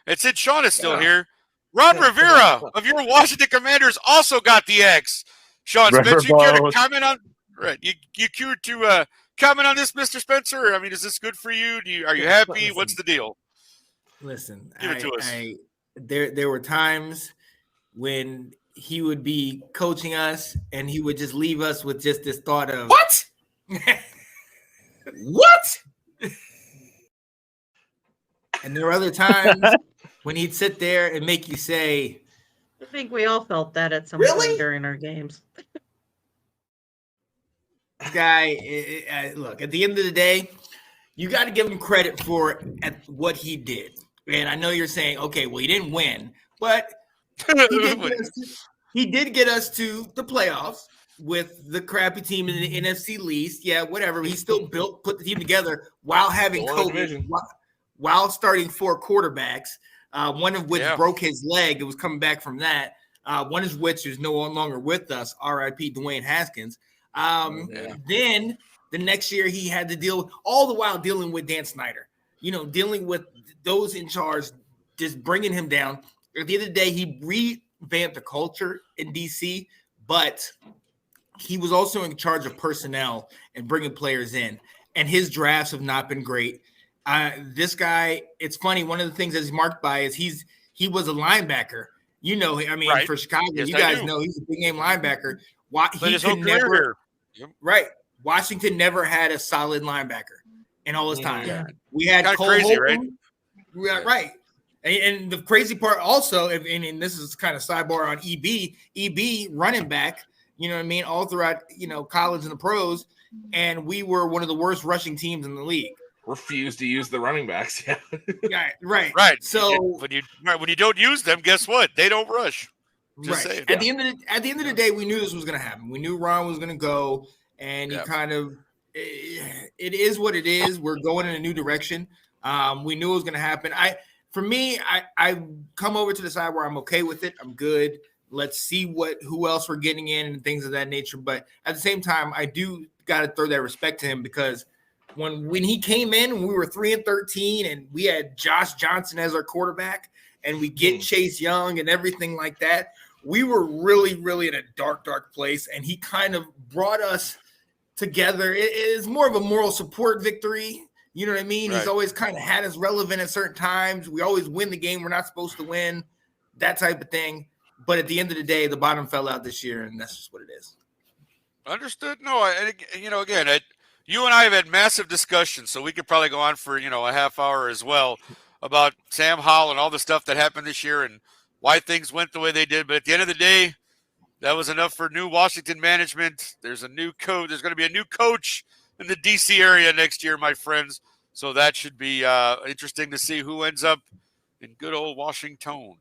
And since Sean is still here, Ron Rivera of your Washington Commanders also got the X. Sean Spencer, you care to comment on? Right, you care to comment on this, Mr. Spencer? I mean, is this good for you? Are you happy? What's the deal? Listen, give it to us. There were times when he would be coaching us and he would just leave us with just this thought of what? What? And there were other times when he'd sit there and make you say, I think we all felt that at some point during our games. Guy, look, at the end of the day, you got to give him credit for what he did. And I know you're saying, okay, well, he didn't win, but he did get us to the playoffs with the crappy team in the NFC least. Yeah, whatever. He still put the team together while having COVID, while starting 4 quarterbacks, one of which broke his leg. It was coming back from that. One of which is no longer with us, R.I.P. Dwayne Haskins. Then the next year he had to deal all the while dealing with Dan Snyder, dealing with those in charge, just bringing him down. At the end of the day, he revamped the culture in DC, but he was also in charge of personnel and bringing players in, and his drafts have not been great. This guy, it's funny. One of the things that he's marked by is he was a linebacker. For Chicago, you guys know he's a big name linebacker. He could never. Right. Washington never had a solid linebacker in all his time. Yeah. We had Cole crazy, Holcomb. Right. And the crazy part also, and this is kind of sidebar on EB running back, all throughout, college and the pros. And we were one of the worst rushing teams in the league. Refused to use the running backs. Yeah, right. So when you don't use them, guess what? They don't rush. Just saying. At the end of the day, we knew this was going to happen. We knew Ron was going to go, and he kind of. It is what it is. We're going in a new direction. We knew it was going to happen. For me, I come over to the side where I'm okay with it. I'm good. Let's see who else we're getting in and things of that nature. But at the same time, I do got to throw that respect to him because when he came in, we were 3-13, and we had Josh Johnson as our quarterback, and we get Chase Young and everything like that. We were really, really in a dark, dark place, and he kind of brought us together. It is more of a moral support victory. You know what I mean? Right. He's always kind of had us relevant at certain times. We always win the game we're not supposed to win, that type of thing. But at the end of the day, the bottom fell out this year, and that's just what it is. Understood. No, again, you and I have had massive discussions, so we could probably go on for, a half hour as well about Sam Howell and all the stuff that happened this year and why things went the way they did. But at the end of the day, that was enough for new Washington management. There's a new coach. There's going to be a new coach in the D.C. area next year, my friends. So that should be interesting to see who ends up in good old Washington.